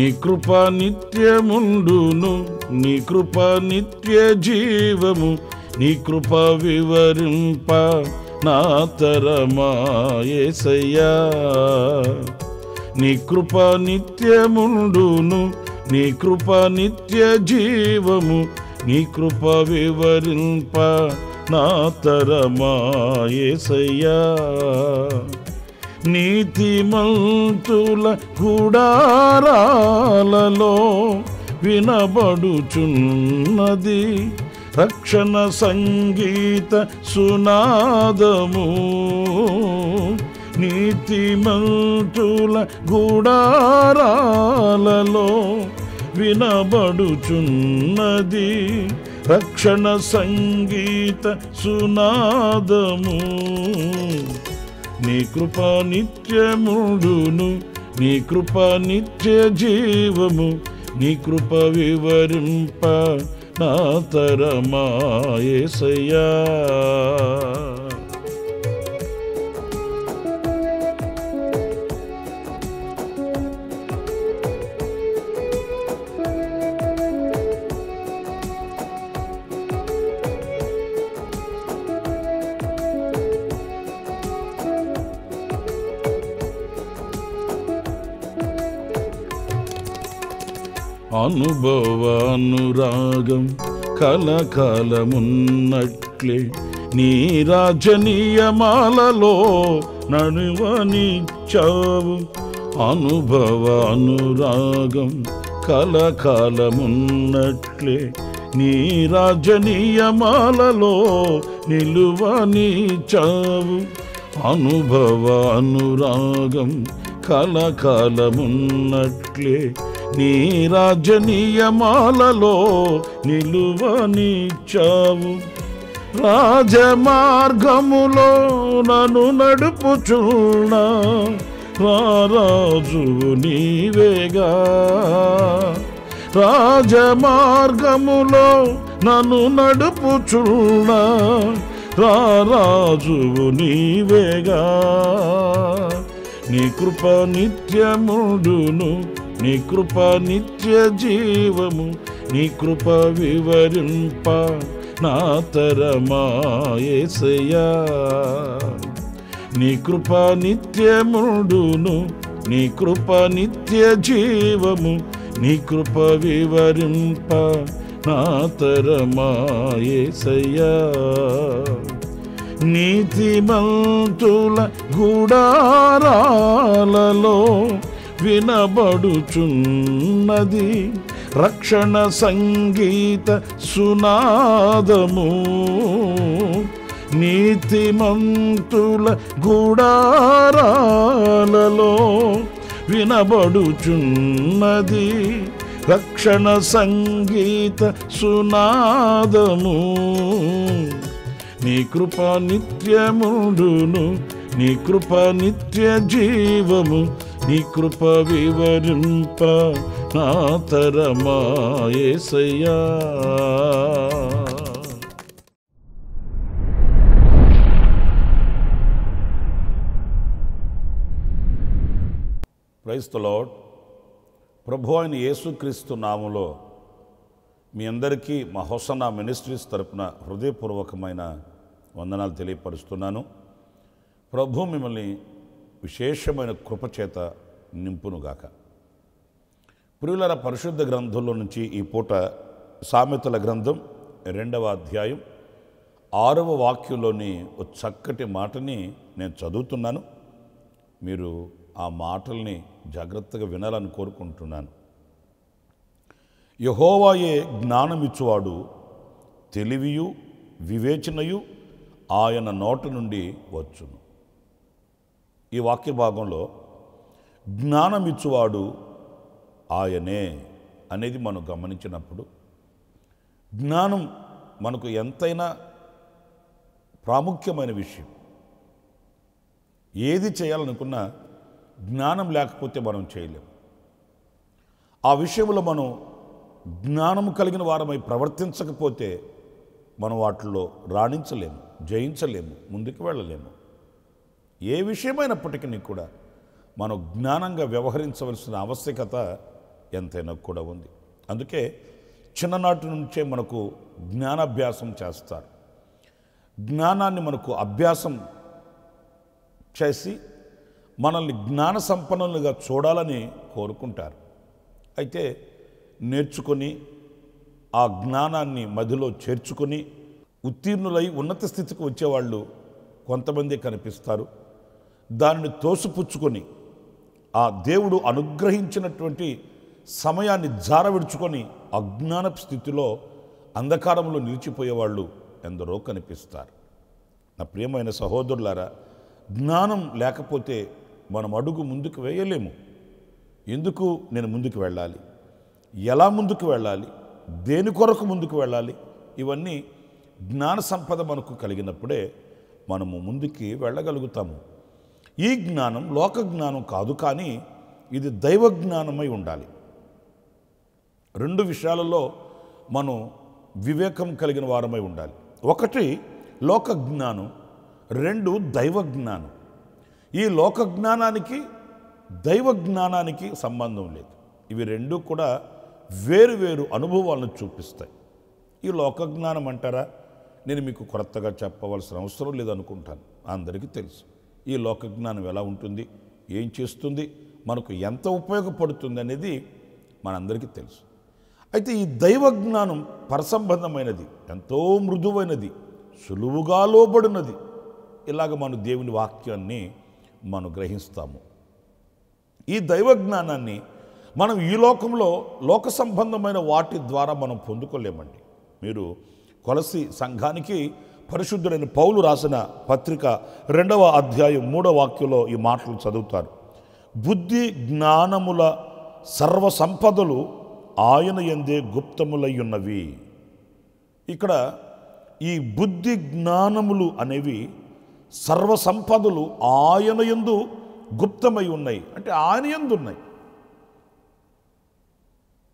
నీ కృప నిత్యముండును, నీ కృప నిత్య జీవము, నీ కృప వివరింప నా తరమా యేసయ్యా. నీ కృప నిత్యముండును, నీ కృప నిత్య జీవము, నీ కృప వివరింప నా తరమా యేసయ్యా. నీతిమంతుల గుడారాలలో వినబడుచున్నది రక్షణ సంగీత సునాదము. నీతిమంతుల గుడారాలలో వినబడుచున్నది రక్షణ సంగీత సునాదము. నీ కృప నిత్యముండును, నీ కృప నిత్య జీవము, నీ కృప వివరింప నా తరమా యేసయ్యా. అనుభవానురాగం కలకాలమున్నట్లే నీ రాజనీయమాలలో నడువనిచ్చావు. అనుభవానురాగం కలకాలమున్నట్లే నీ రాజనీయమాలలో నిలువనిచ్చావు. అనుభవానురాగం కలకాలమున్నట్లే నీ రాజనీయమాలలో నిలువనిచ్చావు. రాజమార్గములో నన్ను నడుపుచున్న రారాజువు నీవేగా. రాజమార్గములో నన్ను నడుపుచున్న రారాజువు నీవేగా. నీ కృప నిత్యముండును, నీ కృప నిత్య జీవము, నీ కృప వివరింప నా తరమా యేసయ్యా. నీ కృప నిత్యముండును, నీ కృప నిత్య జీవము, నీ కృప వివరింప నా తరమా యేసయ్యా. నీతిమంతుల గుడారాలలో వినబడుచున్నది రక్షణ సంగీత సునాదము. నీతిమంతుల గుడారాలలో వినబడుచున్నది రక్షణ సంగీత సునాదము. నీ కృప నిత్యముండును, నీ కృప నిత్య జీవము, నీ కృప వివరింప నా తరమా యేసయ్యా. Praise the lord. ప్రభు అయిన యేసుక్రీస్తు నామములో మీ అందరికీ మా హోసన్నా మినిస్ట్రీస్ తరపున హృదయపూర్వకమైన వందనాలు తెలియపరుస్తున్నాను. ప్రభు మిమ్మల్ని విశేషమైన కృపచేత నింపునుగాక. ప్రియులారా, పరిశుద్ధ గ్రంథంలో నుంచి ఈ పూట సామెతల గ్రంథం 2వ అధ్యాయం 6వ వాక్యంలోని ఒక చక్కటి మాటని నేను చదువుతున్నాను. మీరు ఆ మాటల్ని జాగ్రత్తగా వినాలని కోరుకుంటున్నాను. యెహోవాయే జ్ఞానమిచ్చువాడు, తెలివియు వివేచనయు ఆయన నోట నుండి వచ్చును. ఈ వాక్య భాగంలో జ్ఞానమిచ్చువాడు ఆయనే అనేది మనం గమనించినప్పుడు, జ్ఞానం మనకు ఎంతైనా ప్రాముఖ్యమైన విషయం. ఏది చేయాలనుకున్నా జ్ఞానం లేకపోతే మనం చేయలేము. ఆ విషయంలో మనం జ్ఞానము కలిగిన వారమై ప్రవర్తించకపోతే మనం వాటిలో రాణించలేము, జయించలేము, ముందుకు వెళ్ళలేము. ఏ విషయమైనప్పటికీ కూడా మనం జ్ఞానంగా వ్యవహరించవలసిన ఆవశ్యకత ఎంతైనా కూడా ఉంది. అందుకే చిన్ననాటి నుంచే మనకు జ్ఞానాభ్యాసం చేస్తారు. జ్ఞానాన్ని మనకు అభ్యాసం చేసి మనల్ని జ్ఞాన సంపన్నులుగా చూడాలని కోరుకుంటారు. అయితే నేర్చుకొని ఆ జ్ఞానాన్ని మదిలో చేర్చుకొని ఉత్తీర్ణులై ఉన్నత స్థితికి వచ్చేవాళ్ళు కొంతమంది కనిపిస్తారు. దానిని తోసిపుచ్చుకొని ఆ దేవుడు అనుగ్రహించినటువంటి సమయాన్ని జారవిడుచుకొని అజ్ఞాన స్థితిలో అంధకారంలో నిలిచిపోయేవాళ్ళు ఎందరో కనిపిస్తారు. నా ప్రియమైన సహోదరులారా, జ్ఞానం లేకపోతే మనం అడుగు ముందుకు వేయలేము. ఎందుకు నేను ముందుకు వెళ్ళాలి, ఎలా ముందుకు వెళ్ళాలి, దేని కొరకు ముందుకు వెళ్ళాలి, ఇవన్నీ జ్ఞాన సంపద మనకు కలిగినప్పుడే మనము ముందుకి వెళ్ళగలుగుతాము. ఈ జ్ఞానం లోక జ్ఞానం కాదు, కానీ ఇది దైవ జ్ఞానమై ఉండాలి. రెండు విషయాలలో మనం వివేకం కలిగిన వారమై ఉండాలి. ఒకటి లోక జ్ఞానం, రెండు దైవ జ్ఞానం. ఈ లోక జ్ఞానానికి దైవ జ్ఞానానికి సంబంధం లేదు. ఇవి రెండు కూడా వేరు వేరు అనుభవాలను చూపిస్తాయి. ఈ లోక జ్ఞానం అంటారా, నేను మీకు కొత్తగా చెప్పవలసిన అవసరం లేదనుకుంటాను. అందరికీ తెలుసు ఈ లోక జ్ఞానం ఎలా ఉంటుంది, ఏం చేస్తుంది, మనకు ఎంత ఉపయోగపడుతుంది అనేది మనందరికీ తెలుసు. అయితే ఈ దైవ జ్ఞానం పరసంబంధమైనది, ఎంతో మృదువైనది, సులువుగా లోబడినది. ఇలాగ మనం దేవుని వాక్యాన్ని మనం గ్రహిస్తాము. ఈ దైవ జ్ఞానాన్ని మనం ఈ లోకంలో లోక సంబంధమైన వాటి ద్వారా మనం పొందుకోలేమండి. మీరు కొలసి సంఘానికి పరిశుద్ధుడైన పౌలు రాసిన పత్రిక 2వ అధ్యాయం 3వ వాక్యంలో ఈ మాటలు చదువుతారు. బుద్ధి జ్ఞానముల సర్వ సంపదలు ఆయన యందే గుప్తములయ్యున్నవి. ఇక్కడ ఈ బుద్ధి జ్ఞానములు అనేవి సర్వ సంపదలు ఆయన యందు గుప్తమై ఉన్నాయి, అంటే ఆయన యందు ఉన్నాయి.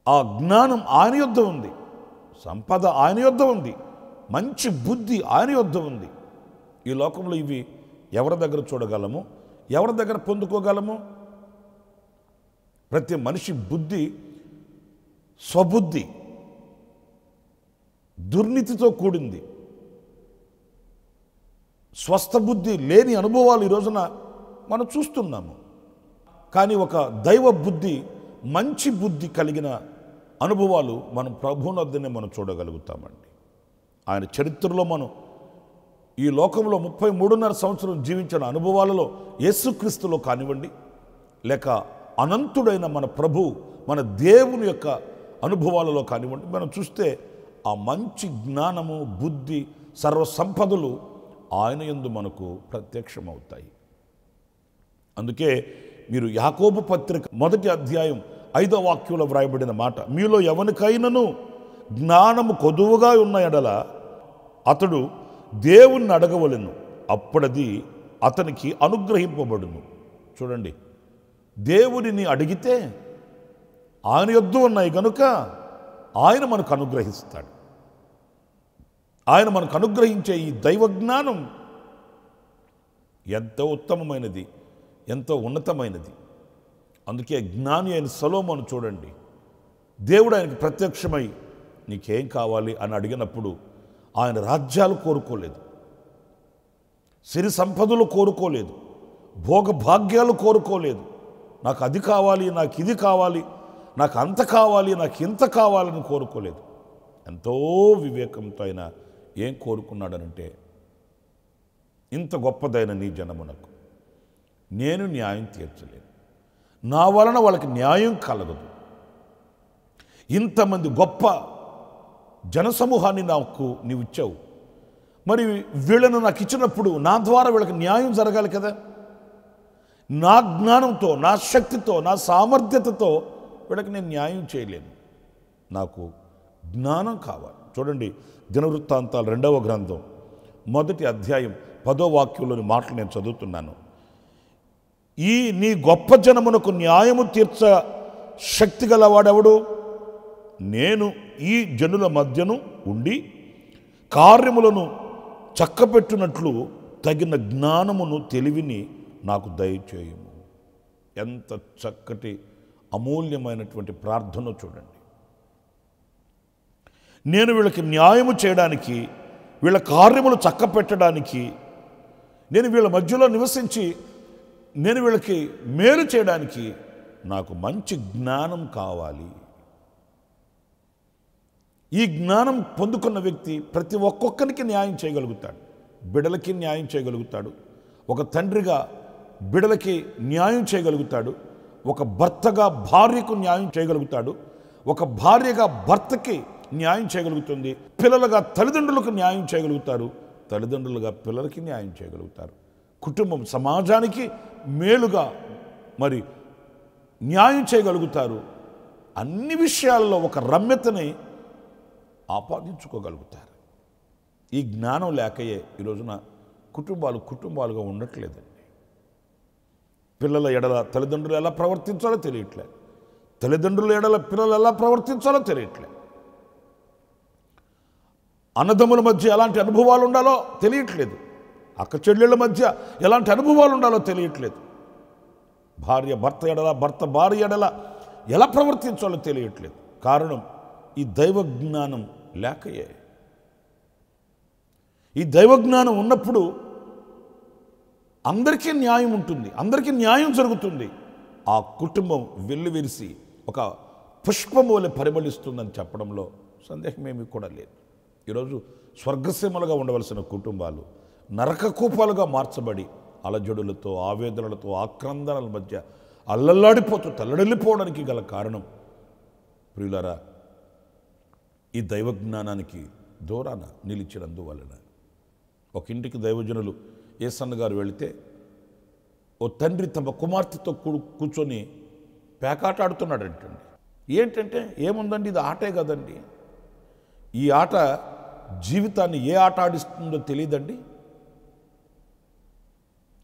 ఆ జ్ఞానం ఆయన యొద్ద ఉంది, సంపద ఆయన యొద్ద ఉంది, మంచి బుద్ధి ఆయన యొద్ద ఉంది. ఈ లోకంలో ఇవి ఎవరి దగ్గర చూడగలము, ఎవరి దగ్గర పొందుకోగలము? ప్రతి మనిషి బుద్ధి స్వబుద్ధి, దుర్నీతితో కూడింది. స్వస్థ బుద్ధి లేని అనుభవాలు ఈ రోజున మనం చూస్తున్నాము. కానీ ఒక దైవ బుద్ధి, మంచి బుద్ధి కలిగిన అనుభవాలు మనం ప్రభువుని వద్దనే మనం చూడగలుగుతామండి. ఆయన చరిత్రలో మనం ఈ లోకంలో 33.5 సంవత్సరం జీవించిన అనుభవాలలో యేసుక్రీస్తులో కానివ్వండి, లేక అనంతుడైన మన ప్రభు మన దేవుని యొక్క అనుభవాలలో కానివ్వండి, మనం చూస్తే ఆ మంచి జ్ఞానము, బుద్ధి, సర్వ సంపదలు ఆయన యందు మనకు ప్రత్యక్షమవుతాయి. అందుకే మీరు యాకోబు పత్రిక 1వ అధ్యాయం 5వ వాక్యంలో వ్రాయబడిన మాట, మీలో ఎవరికైనాను జ్ఞానము కొదువుగా ఉన్న ఎడల అతడు దేవుణ్ణి అడగవలెను, అప్పుడది అతనికి అనుగ్రహింపబడును. చూడండి, దేవుడిని అడిగితే ఆయన యొద్ద ఉన్నాయి కనుక ఆయన మనకు అనుగ్రహిస్తాడు. ఆయన మనకు అనుగ్రహించే ఈ దైవ జ్ఞానం ఎంతో ఉత్తమమైనది, ఎంతో ఉన్నతమైనది. అందుకే జ్ఞాని అయిన సొలొమోను చూడండి, దేవుడు ఆయనకి ప్రత్యక్షమై నీకేం కావాలి అని అడిగినప్పుడు ఆయన రాజ్యాలు కోరుకోలేదు, సిరి సంపదలు కోరుకోలేదు, భోగభాగ్యాలు కోరుకోలేదు. నాకు అది కావాలి, నాకు ఇది కావాలి, నాకు అంత కావాలి, నాకు ఇంత కావాలని కోరుకోలేదు. ఎంతో వివేకంతో ఆయన ఏం కోరుకున్నాడనంటే, ఇంత గొప్పదైన నీ జనమునకు నేను న్యాయం తీర్చలేను, నా వలన వాళ్ళకి న్యాయం కలగదు. ఇంతమంది గొప్ప జనసమూహాన్ని నాకు నీవు ఇచ్చావు, మరి వీళ్ళను నాకు ఇచ్చినప్పుడు నా ద్వారా వీళ్ళకి న్యాయం జరగాలి కదా. నా జ్ఞానంతో, నా శక్తితో, నా సామర్థ్యతతో వీళ్ళకి నేను న్యాయం చేయలేను, నాకు జ్ఞానం కావాలి. చూడండి, దినవృత్తాంతాలు 2వ గ్రంథం 1వ అధ్యాయం 10వ వాక్యంలోని మాటలు నేను చదువుతున్నాను. ఈ నీ గొప్ప జనమునకు న్యాయము తీర్చ శక్తి గలవాడెవడు? నేను ఈ జనుల మధ్యను ఉండి కార్యములను చక్కపెట్టునట్లు తగిన జ్ఞానమును, తెలివిని నాకు దయచేయము. ఎంత చక్కటి అమూల్యమైనటువంటి ప్రార్థన చూడండి. నేను వీళ్ళకి న్యాయము చేయడానికి, వీళ్ళ కార్యములు చక్కపెట్టడానికి, నేను వీళ్ళ మధ్యలో నివసించి నేను వీళ్ళకి మేలు చేయడానికి నాకు మంచి జ్ఞానం కావాలి. ఈ జ్ఞానం పొందుకున్న వ్యక్తి ప్రతి ఒక్కొక్కరికి న్యాయం చేయగలుగుతాడు. బిడ్డలకి న్యాయం చేయగలుగుతాడు, ఒక తండ్రిగా బిడ్డలకి న్యాయం చేయగలుగుతాడు, ఒక భర్తగా భార్యకు న్యాయం చేయగలుగుతాడు, ఒక భార్యగా భర్తకి న్యాయం చేయగలుగుతుంది, పిల్లలుగా తల్లిదండ్రులకు న్యాయం చేయగలుగుతారు, తల్లిదండ్రులుగా పిల్లలకి న్యాయం చేయగలుగుతారు, కుటుంబం సమాజానికి మేలుగా మరి న్యాయం చేయగలుగుతారు. అన్ని విషయాల్లో ఒక రమ్యతని ఆపాదించుకోగలుగుతారు. ఈ జ్ఞానం లేకయే ఈ రోజున కుటుంబాలుగా ఉండట్లేదండి. పిల్లల ఎడల తల్లిదండ్రులు ఎలా ప్రవర్తించాలో తెలియట్లేదు, తల్లిదండ్రుల ఎడల పిల్లలు ఎలా ప్రవర్తించాలో తెలియట్లేదు, అన్నదమ్ముల మధ్య ఎలాంటి అనుభవాలు ఉండాలో తెలియట్లేదు, అక్క చెల్లెళ్ళ మధ్య ఎలాంటి అనుభవాలు ఉండాలో తెలియట్లేదు, భార్య భర్త ఎడల భర్త భార్య ఎడల ఎలా ప్రవర్తించాలో తెలియట్లేదు. కారణం ఈ దైవ జ్ఞానం లేకయే. ఈ దైవ జ్ఞానం ఉన్నప్పుడు అందరికీ న్యాయం ఉంటుంది, అందరికీ న్యాయం జరుగుతుంది. ఆ కుటుంబం వెల్లివిరిసి ఒక పుష్పం వలె పరిమళిస్తుందని చెప్పడంలో సందేహమేమీ కూడా లేదు. ఈరోజు స్వర్గసీమలుగా ఉండవలసిన కుటుంబాలు నరక కూపాలుగా మార్చబడి అలజడులతో, ఆవేదనలతో, ఆక్రందనల మధ్య అల్లల్లాడిపోతూ తల్లడిల్లిపోవడానికి గల కారణం ప్రియులారా ఈ దైవ జ్ఞానానికి దూరాన నిలిచినందువలన. ఒక ఇంటికి దైవజనులు యేసన్న గారు వెళితే ఓ తండ్రి తమ కుమార్తెతో కూర్చొని పేకాట ఆడుతున్నాడంటండి. ఏంటంటే ఏముందండి, ఇది ఆటే కదండి, ఈ ఆట జీవితాన్ని ఏ ఆట ఆడిస్తుందో తెలియదండి.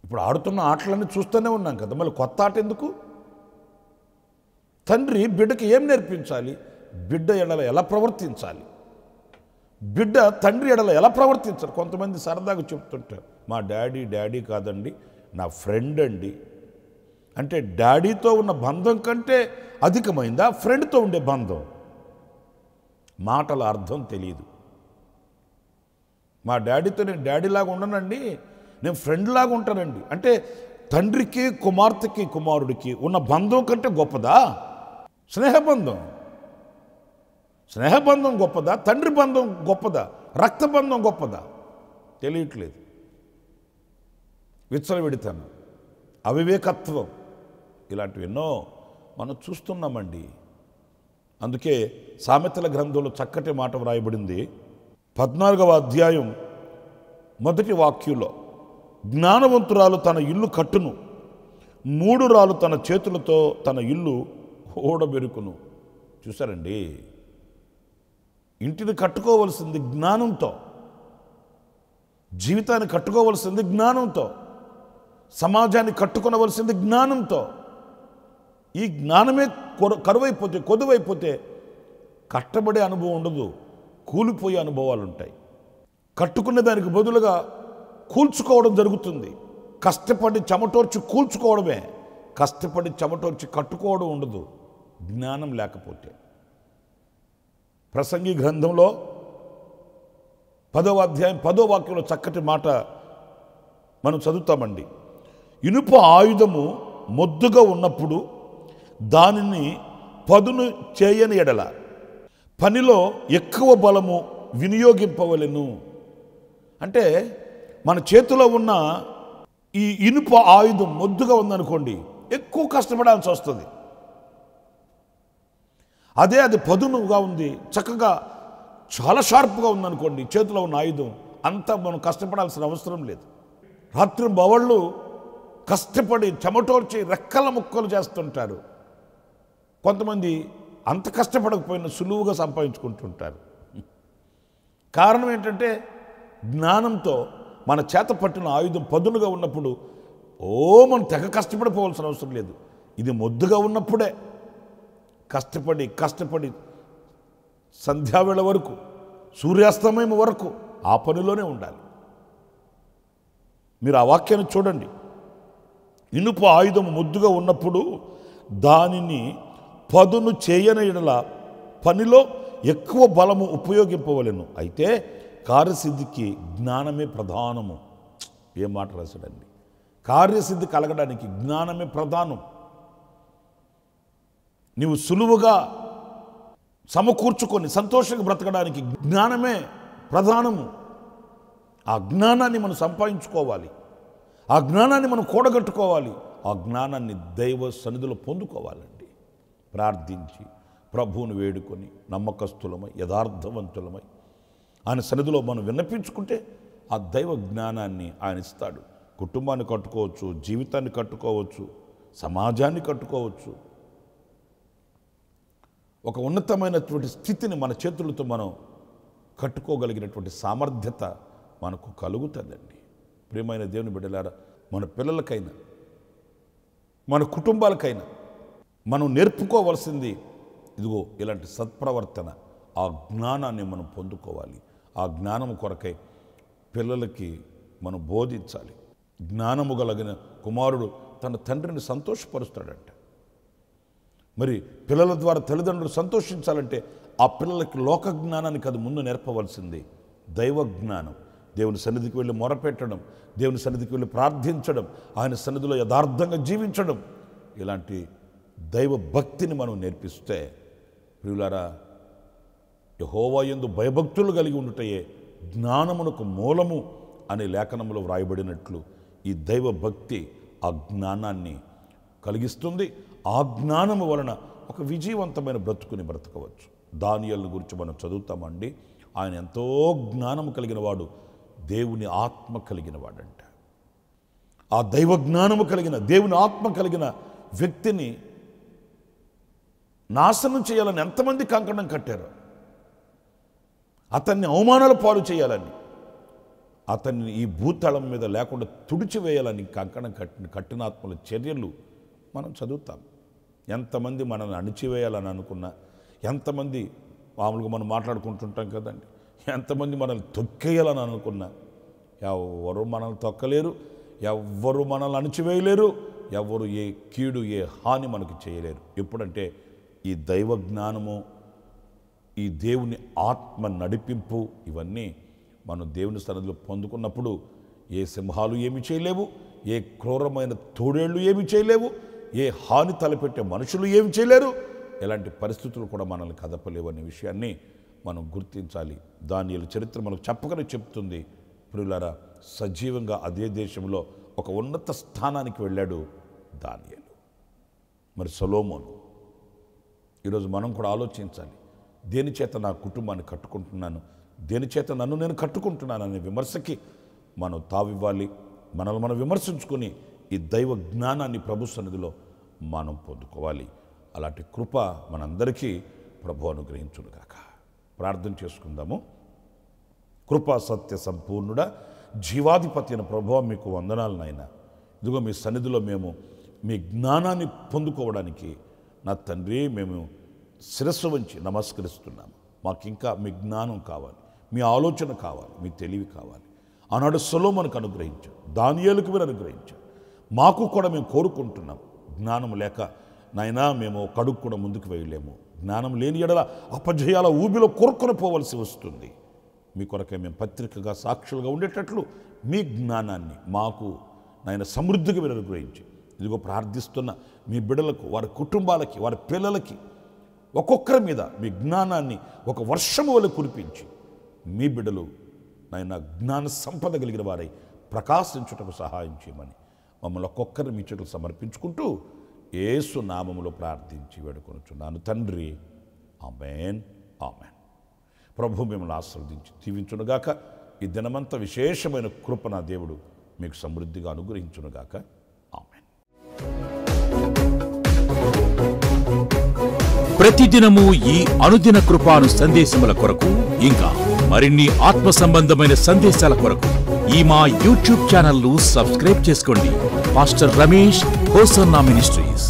ఇప్పుడు ఆడుతున్న ఆటలన్నీ చూస్తూనే ఉన్నాం కదా, మళ్ళీ కొత్త ఆట ఎందుకు? తండ్రి బిడ్డకి ఏం నేర్పించాలి, బిడ్డ ఎడల ఎలా ప్రవర్తించాలి, బిడ్డ తండ్రి ఎడల ఎలా ప్రవర్తించాలి. కొంతమంది సరదాగా చెప్తుంటారు, మా డాడీ కాదండి, నా ఫ్రెండ్ అండి. అంటే డాడీతో ఉన్న బంధం కంటే అధికమైందా ఫ్రెండ్తో ఉండే బంధం? మాటల అర్థం తెలియదు. మా డాడీతో నేను డాడీలాగా ఉండనండి, నేను ఫ్రెండ్ లాగా ఉంటానండి. అంటే తండ్రికి కుమార్తెకి కుమారుడికి ఉన్న బంధం కంటే గొప్పదా స్నేహబంధం గొప్పదా, తండ్రి బంధం గొప్పదా, రక్తబంధం గొప్పదా? తెలియట్లేదు. విచ్చలవిడితనం, అవివేకత్వం, ఇలాంటివి ఎన్నో మనం చూస్తున్నామండి. అందుకే సామెతల గ్రంథంలో చక్కటి మాట వ్రాయబడింది. 14వ అధ్యాయం 1వ వాక్యంలో, జ్ఞానవంతురాలు తన ఇల్లు కట్టును, మూఢురాలు తన చేతులతో తన ఇల్లు ఓడబెరుకును. చూసారండి, ఇంటిని కట్టుకోవలసింది జ్ఞానంతో, జీవితాన్ని కట్టుకోవలసింది జ్ఞానంతో, సమాజాన్ని కట్టుకొనవలసింది జ్ఞానంతో. ఈ జ్ఞానమే కొదువైపోతే కట్టబడే అనుభవం ఉండదు, కూలిపోయే అనుభవాలు ఉంటాయి. కట్టుకునే దానికి బదులుగా కూల్చుకోవడం జరుగుతుంది. కష్టపడి చెమటోర్చి కూల్చుకోవడమే, కష్టపడి చెమటోర్చి కట్టుకోవడం ఉండదు జ్ఞానం లేకపోతే. ప్రసంగి గ్రంథంలో 10వ అధ్యాయం 10వ వాక్యంలో చక్కటి మాట మనం చదువుతామండి. ఇనుప ఆయుధము మొద్దుగా ఉన్నప్పుడు దానిని పదును చేయని ఎడల పనిలో ఎక్కువ బలము వినియోగింపవలెను. అంటే మన చేతిలో ఉన్న ఈ ఇనుప ఆయుధం మొద్దుగా ఉందనుకోండి, ఎక్కువ కష్టపడాల్సి వస్తుంది. అదే అది పదునుగా ఉంది, చక్కగా చాలా షార్ప్గా ఉందనుకోండి, చేతిలో ఉన్న ఆయుధం, అంతా మనం కష్టపడాల్సిన అవసరం లేదు. రాత్రి బవళ్ళు కష్టపడి చెమటోర్చి రెక్కల ముక్కలు చేస్తుంటారు. కొంతమంది అంత కష్టపడకపోయినా సులువుగా సంపాదించుకుంటుంటారు. కారణం ఏంటంటే జ్ఞానంతో మన చేత పట్టిన ఆయుధం పదునుగా ఉన్నప్పుడు మనం తెగ కష్టపడిపోవాల్సిన అవసరం లేదు. ఇది మొద్దుగా ఉన్నప్పుడే కష్టపడి సంధ్యావేళ వరకు, సూర్యాస్తమయం వరకు ఆ పనిలోనే ఉండాలి. మీరు ఆ వాక్యాన్ని చూడండి. ఇనుప ఆయుధం ముద్దుగా ఉన్నప్పుడు దానిని పదును చేయని యెడల పనిలో ఎక్కువ బలము ఉపయోగింపవలెను. అయితే కార్యసిద్ధికి జ్ఞానమే ప్రధానము. ఏం మాట రాశాడండి! కార్యసిద్ధి కలగడానికి జ్ఞానమే ప్రధానం. నీవు సులువుగా సమకూర్చుకొని సంతోషంగా బ్రతకడానికి జ్ఞానమే ప్రధానము. ఆ జ్ఞానాన్ని మనం సంపాదించుకోవాలి, ఆ జ్ఞానాన్ని మనం కూడగట్టుకోవాలి, ఆ జ్ఞానాన్ని దైవ సన్నిధిలో పొందుకోవాలండి. ప్రార్థించి ప్రభువును వేడుకొని నమ్మకస్తులమై యథార్థవంతులమై ఆయన సన్నిధిలో మనం విన్నపించుకుంటే ఆ దైవ జ్ఞానాన్ని ఆయన ఇస్తాడు. కుటుంబాన్ని కట్టుకోవచ్చు, జీవితాన్ని కట్టుకోవచ్చు, సమాజాన్ని కట్టుకోవచ్చు. ఒక ఉన్నతమైనటువంటి స్థితిని మన చేతులతో మనం కట్టుకోగలిగినటువంటి సామర్థ్యత మనకు కలుగుతుందండి. ప్రియమైన దేవుని బిడ్డలారా, మన పిల్లలకైనా మన కుటుంబాలకైనా మనం నేర్పుకోవాల్సింది ఇదిగో ఇలాంటి సత్ప్రవర్తన. ఆ జ్ఞానాన్ని మనం పొందుకోవాలి. ఆ జ్ఞానము కొరకై పిల్లలకి మనం బోధించాలి. జ్ఞానము కలిగిన కుమారుడు తన తండ్రిని సంతోషపరుస్తాడంట. మరి పిల్లల ద్వారా తల్లిదండ్రులు సంతోషించాలంటే ఆ పిల్లలకి లోక జ్ఞానానికి అది ముందు నేర్పవలసింది దైవ జ్ఞానం. దేవుని సన్నిధికి వెళ్ళి మొరపెట్టడం, దేవుని సన్నిధికి వెళ్ళి ప్రార్థించడం, ఆయన సన్నిధిలో యథార్థంగా జీవించడం, ఇలాంటి దైవ భక్తిని మనం నేర్పిస్తే ప్రియులారా, యెహోవా యందు భయభక్తులు కలిగి ఉండుటయే జ్ఞానమునకు మూలము అనే లేఖనంలో వ్రాయబడినట్లు ఈ దైవ భక్తి ఆ జ్ఞానాన్ని కలిగిస్తుంది. ఆ జ్ఞానము వలన ఒక విజయవంతమైన బ్రతుకుని బ్రతకవచ్చు. దానియేలుని గురించి మనం చదువుతామండి. ఆయన ఎంతో జ్ఞానము కలిగిన వాడు, దేవుని ఆత్మ కలిగిన వాడంట. ఆ దైవ జ్ఞానము కలిగిన దేవుని ఆత్మ కలిగిన వ్యక్తిని నాశనం చేయాలని ఎంతమంది కంకణం కట్టారు. అతన్ని అవమానాల పాలు చేయాలని, అతన్ని ఈ భూతళం మీద లేకుండా తుడిచివేయాలని కంకణం కట్టిన ఆత్మల చర్యలు మనం చదువుతాం. ఎంతమంది మనల్ని అణిచివేయాలని అనుకున్నా, ఎంతమంది మామూలుగా మనం మాట్లాడుకుంటుంటాం కదండి, ఎంతమంది మనల్ని తొక్కేయాలని అనుకున్నా ఎవరు మనల్ని తొక్కలేరు, ఎవ్వరు మనల్ని అణిచివేయలేరు, ఎవరు ఏ కీడు ఏ హాని మనకు చేయలేరు. ఎప్పుడంటే ఈ దైవ జ్ఞానము, ఈ దేవుని ఆత్మ నడిపింపు, ఇవన్నీ మనం దేవుని సన్నిధిలో పొందుకున్నప్పుడు ఏ సింహాలు ఏమి చేయలేవు, ఏ క్రూరమైన తోడేళ్ళు ఏమి చేయలేవు, ఏ హాని తలపెట్టే మనుషులు ఏమి చేయలేరు, ఎలాంటి పరిస్థితులు కూడా మనల్ని కదపలేవు అనే విషయాన్ని మనం గుర్తించాలి. దానియేలు చరిత్ర మనకు చెప్పకనే చెప్తుంది. ప్రియులారా, సజీవంగా అదే దేశంలో ఒక ఉన్నత స్థానానికి వెళ్ళాడు దానియేలు. మరి సొలొమోను. ఈరోజు మనం కూడా ఆలోచించాలి, దేని చేత నా కుటుంబాన్ని కట్టుకుంటున్నాను, దేని చేత నన్ను నేను కట్టుకుంటున్నాను అనే విమర్శకి మనం తావివ్వాలి. మనల్ని మనం విమర్శించుకొని ఈ దైవ జ్ఞానాన్ని ప్రభు సన్నిధిలో మనం పొందుకోవాలి. అలాంటి కృప మనందరికీ ప్రభు అనుగ్రహించునుగాక. ప్రార్థన చేసుకుందాము. కృపా సత్య సంపూర్ణుడా, జీవాధిపతి అయిన ప్రభువా, మీకు వందనాలు నాయనా. ఇదిగో మీ సన్నిధిలో మేము మీ జ్ఞానాన్ని పొందుకోవడానికి నా తండ్రి మేము శిరస్సు వంచి నమస్కరిస్తున్నాము. మాకు ఇంకా మీ జ్ఞానం కావాలి, మీ ఆలోచన కావాలి, మీ తెలివి కావాలి. ఆనాడు సొలొమోనుకు అనుగ్రహించారు, దానియేలుకు మీరు అనుగ్రహించారు. మాకు కూడా మేము కోరుకుంటున్నాం. జ్ఞానం లేక నాయనా మేము కడుగు కూడా ముందుకు వేయలేము. జ్ఞానం లేని ఎడల అపజయాల ఊబిలో కొరుకొని పోవలసి వస్తుంది. మీ కొరకే మేము పత్రికగా సాక్షులుగా ఉండేటట్లు మీ జ్ఞానాన్ని మాకు నాయన సమృద్ధిగా మీరు అనుగ్రహించి, ఇదిగో ప్రార్థిస్తున్న మీ బిడ్డలకు, వారి కుటుంబాలకి, వారి పిల్లలకి ఒక్కొక్కరి మీద మీ జ్ఞానాన్ని ఒక వర్షము వలె కురిపించి మీ బిడ్డలు నాయన జ్ఞాన సంపద కలిగిన వారై ప్రకాశించుటకు సహాయం చేయమని మమ్మల్ని ఒక్కొక్కరిని మీ చేతులు సమర్పించుకుంటూ యేసు నామములో ప్రార్థించి వేడుకొనుచున్నాను తండ్రి. ఆమేన్, ఆమేన్. ప్రభు మిమ్మల్ని ఆశీర్వదించి దీవించునుగాక. ఈ దినమంతా విశేషమైన కృప నా దేవుడు మీకు సమృద్ధిగా అనుగ్రహించునుగాక. ఆమేన్. ప్రతిదినము ఈ అనుదిన కృపాను సందేశముల కొరకు, ఇంకా మరిన్ని ఆత్మ సంబంధమైన సందేశాల కొరకు ఈ మా యూట్యూబ్ ఛానల్ ను సబ్స్క్రైబ్ చేసుకోండి. Pastor Ramesh hosanna ministries.